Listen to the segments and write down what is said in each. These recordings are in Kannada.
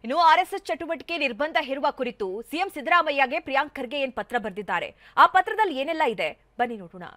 ಇನ್ನು ಆರ್ಎಸ್ಎಸ್ ಚಟುವಟಿಕೆ ನಿರ್ಬಂಧ ಹೇರುವ ಕುರಿತು ಸಿಎಂ ಸಿದ್ದರಾಮಯ್ಯಗೆ ಪ್ರಿಯಾಂಕ್ ಖರ್ಗೆ ಪತ್ರ ಬರೆದಿದ್ದಾರೆ. ಆ ಪತ್ರದಲ್ಲಿ ಏನೆಲ್ಲ ಇದೆ ಬನ್ನಿ ನೋಡೋಣ.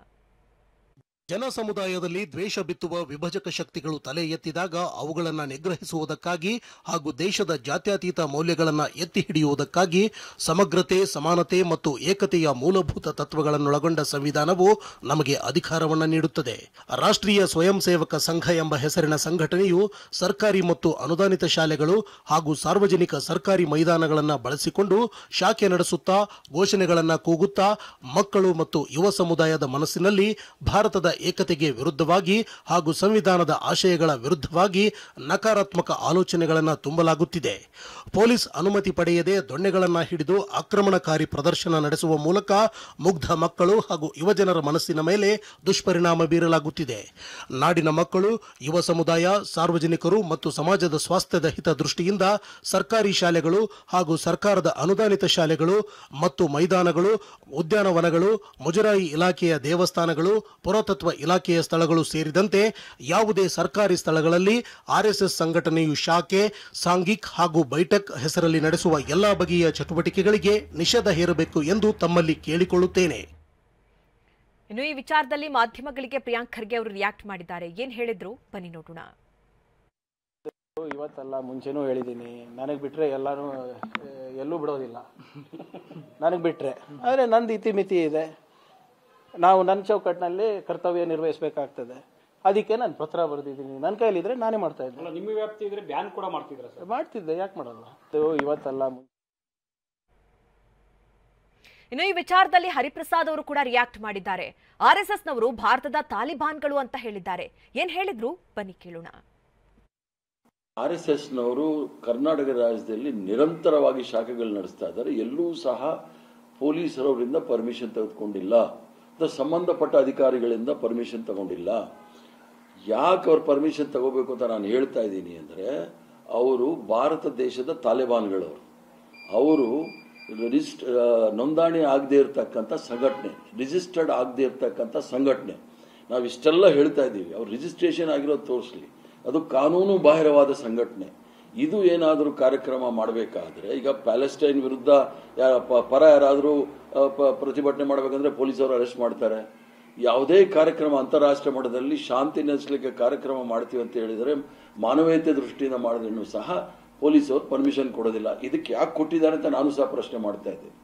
ಜನ ಸಮುದಾಯದಲ್ಲಿ ದ್ವೇಷ ಬಿತ್ತುವ ವಿಭಜಕ ಶಕ್ತಿಗಳು ತಲೆ ಎತ್ತಿದಾಗ ಅವುಗಳನ್ನು ನಿಗ್ರಹಿಸುವುದಕ್ಕಾಗಿ ಹಾಗೂ ದೇಶದ ಜಾತ್ಯತೀತ ಮೌಲ್ಯಗಳನ್ನು ಎತ್ತಿ ಹಿಡಿಯುವುದಕ್ಕಾಗಿ ಸಮಗ್ರತೆ, ಸಮಾನತೆ ಮತ್ತು ಏಕತೆಯ ಮೂಲಭೂತ ತತ್ವಗಳನ್ನೊಳಗೊಂಡ ಸಂವಿಧಾನವು ನಮಗೆ ಅಧಿಕಾರವನ್ನು ನೀಡುತ್ತದೆ. ರಾಷ್ಟ್ರೀಯ ಸ್ವಯಂ ಸೇವಕ ಸಂಘ ಎಂಬ ಹೆಸರಿನ ಸಂಘಟನೆಯು ಸರ್ಕಾರಿ ಮತ್ತು ಅನುದಾನಿತ ಶಾಲೆಗಳು ಹಾಗೂ ಸಾರ್ವಜನಿಕ ಸರ್ಕಾರಿ ಮೈದಾನಗಳನ್ನು ಬಳಸಿಕೊಂಡು ಶಾಖೆ ನಡೆಸುತ್ತಾ ಘೋಷಣೆಗಳನ್ನು ಕೂಗುತ್ತಾ ಮಕ್ಕಳು ಮತ್ತು ಯುವ ಸಮುದಾಯದ ಮನಸ್ಸಿನಲ್ಲಿ ಭಾರತದ ಏಕತೆಗೆ ವಿರುದ್ಧವಾಗಿ ಹಾಗೂ ಸಂವಿಧಾನದ ಆಶಯಗಳ ವಿರುದ್ಧವಾಗಿ ನಕಾರಾತ್ಮಕ ಆಲೋಚನೆಗಳನ್ನು ತುಂಬಲಾಗುತ್ತಿದೆ. ಪೊಲೀಸ್ ಅನುಮತಿ ಪಡೆಯದೆ ದೊಣ್ಣೆಗಳನ್ನು ಹಿಡಿದು ಆಕ್ರಮಣಕಾರಿ ಪ್ರದರ್ಶನ ನಡೆಸುವ ಮೂಲಕ ಮುಗ್ಧ ಮಕ್ಕಳು ಹಾಗೂ ಯುವಜನರ ಮನಸ್ಸಿನ ಮೇಲೆ ದುಷ್ಪರಿಣಾಮ ಬೀರಲಾಗುತ್ತಿದೆ. ನಾಡಿನ ಮಕ್ಕಳು, ಯುವ ಸಮುದಾಯ, ಸಾರ್ವಜನಿಕರು ಮತ್ತು ಸಮಾಜದ ಸ್ವಾಸ್ಥ್ಯದ ಹಿತದೃಷ್ಟಿಯಿಂದ ಸರ್ಕಾರಿ ಶಾಲೆಗಳು ಹಾಗೂ ಸರ್ಕಾರದ ಅನುದಾನಿತ ಶಾಲೆಗಳು ಮತ್ತು ಮೈದಾನಗಳು, ಉದ್ಯಾನವನಗಳು, ಮುಜರಾಯಿ ಇಲಾಖೆಯ ದೇವಸ್ಥಾನಗಳು, ಪುರಾತತ್ವ ಇಲಾಖೆಯ ಸ್ಥಳಗಳು ಸೇರಿದಂತೆ ಯಾವುದೇ ಸರ್ಕಾರಿ ಸ್ಥಳಗಳಲ್ಲಿ ಆರ್ಎಸ್ಎಸ್ ಸಂಘಟನೆಯು ಶಾಖೆ, ಸಾಂಘಿಕ್ ಹಾಗೂ ಬೈಠಕ್ ಹೆಸರಲ್ಲಿ ನಡೆಸುವ ಎಲ್ಲಾ ಬಗೆಯ ಚಟುವಟಿಕೆಗಳಿಗೆ ನಿಷೇಧ ಹೇರಬೇಕು ಎಂದು ತಮ್ಮಲ್ಲಿ ಕೇಳಿಕೊಳ್ಳುತ್ತೇನೆ. ಇನ್ನು ಈ ವಿಚಾರದಲ್ಲಿ ಮಾಧ್ಯಮಗಳಿಗೆ ಪ್ರಿಯಾಂಕ್ ಖರ್ಗೆ ಅವರು ರಿಯಾಕ್ಟ್ ಮಾಡಿದ್ದಾರೆ. ಏನ್ ಹೇಳಿದ್ರು ಬನ್ನಿ ನೋಡೋಣ. ಇವತ್ತಲ್ಲ ಮುಂಚೆನೂ ಹೇಳಿದ್ದೀನಿ, ನನಗೆ ಬಿಟ್ಟರೆ ಎಲ್ಲೂ ಬಿಡೋದಿಲ್ಲ. ನನಗೆ ಬಿಟ್ಟರೆ ಆದರೆ ನಂದು ಇತಿಮಿತಿ ಇದೆ. ನಾವು ನನ್ನ ಚೌಕಟ್ಟಿನಲ್ಲಿ ಕರ್ತವ್ಯ ನಿರ್ವಹಿಸಬೇಕಾಗ್ತದೆ. ಅದಕ್ಕೆ ನಾನು ಪತ್ರ ಬರೆದಿದ್ದೀನಿ. ನನ್ನ ಕೈಲಿದ್ರೆ ನಾನೇ ಮಾಡ್ತಾ ಇದ್ದೆ. ನಿಮ್ಮ ವ್ಯಾಪ್ತಿ ಇದ್ರೆ ಬ್ಯಾನ್ ಕೂಡ ಮಾಡ್ತಿದ್ರೆ ಸರ್? ಮಾಡ್ತಿದ್ದೆ, ಯಾಕೆ ಮಾಡಲ್ಲ. ಇವತ್ತಲ್ಲ. ಇನ್ನು ಈ ವಿಚಾರದಲ್ಲಿ ಹರಿಪ್ರಸಾದ್ ಅವರು ಕೂಡ ರಿಯಾಕ್ಟ್ ಮಾಡಿದ್ದಾರೆ. ಆರ್ಎಸ್ಎಸ್ನವರು ಭಾರತದ ತಾಲಿಬಾನ್ಗಳು ಅಂತ ಹೇಳಿದ್ದಾರೆ. ಏನ್ ಹೇಳಿದ್ರು ಬನ್ನಿ ಕೇಳೋಣ. ಆರ್ಎಸ್ಎಸ್ನವರು ಕರ್ನಾಟಕ ರಾಜ್ಯದಲ್ಲಿ ನಿರಂತರವಾಗಿ ಶಾಖೆಗಳು ನಡೆಸ್ತಾ ಇದ್ದಾರೆ. ಎಲ್ಲೂ ಸಹ ಪೊಲೀಸರವರಿಂದ ಪರ್ಮಿಷನ್ ತೆಗೆದುಕೊಂಡಿಲ್ಲ, ಸಂಬಂಧಪಟ್ಟ ಅಧಿಕಾರಿಗಳಿಂದ ಪರ್ಮಿಷನ್ ತಗೊಂಡಿಲ್ಲ. ಯಾಕೆ ಅವ್ರು ಪರ್ಮಿಷನ್ ತಗೋಬೇಕು ಅಂತ ನಾನು ಹೇಳ್ತಾ ಇದ್ದೀನಿ ಅಂದರೆ, ಅವರು ಭಾರತ ದೇಶದ ತಾಲಿಬಾನ್ಗಳವರು. ಅವರು ನೋಂದಣಿ ಆಗದೆ ಇರತಕ್ಕಂಥ ಸಂಘಟನೆ, ರಿಜಿಸ್ಟರ್ಡ್ ಆಗದೆ ಇರತಕ್ಕಂಥ ಸಂಘಟನೆ. ನಾವು ಇಷ್ಟೆಲ್ಲ ಹೇಳ್ತಾ ಇದ್ದೀವಿ, ಅವ್ರು ರಿಜಿಸ್ಟ್ರೇಷನ್ ಆಗಿರೋದು ತೋರಿಸಲಿ. ಅದು ಕಾನೂನು ಬಾಹಿರವಾದ ಸಂಘಟನೆ. ಇದು ಏನಾದರೂ ಕಾರ್ಯಕ್ರಮ ಮಾಡಬೇಕಾದ್ರೆ, ಈಗ ಪ್ಯಾಲೆಸ್ಟೈನ್ ವಿರುದ್ಧ ಪರ ಯಾರಾದರೂ ಪ್ರತಿಭಟನೆ ಮಾಡಬೇಕಂದ್ರೆ ಪೊಲೀಸರು ಅರೆಸ್ಟ್ ಮಾಡ್ತಾರೆ. ಯಾವುದೇ ಕಾರ್ಯಕ್ರಮ ಅಂತಾರಾಷ್ಟ್ರೀಯ ಮಟ್ಟದಲ್ಲಿ ಶಾಂತಿ ನೆಲೆಸಲಿಕ್ಕೆ ಕಾರ್ಯಕ್ರಮ ಮಾಡ್ತೀವಿ ಅಂತ ಹೇಳಿದರೆ, ಮಾನವೀಯತೆ ದೃಷ್ಟಿಯಿಂದ ಮಾಡಿದ್ರೂ ಸಹ ಪೊಲೀಸರು ಪರ್ಮಿಷನ್ ಕೊಡೋದಿಲ್ಲ. ಇದಕ್ಕೆ ಯಾಕೆ ಕೊಟ್ಟಿದ್ದಾರೆ ಅಂತ ನಾನು ಸಹ ಪ್ರಶ್ನೆ ಮಾಡ್ತಾ ಇದ್ದೀನಿ.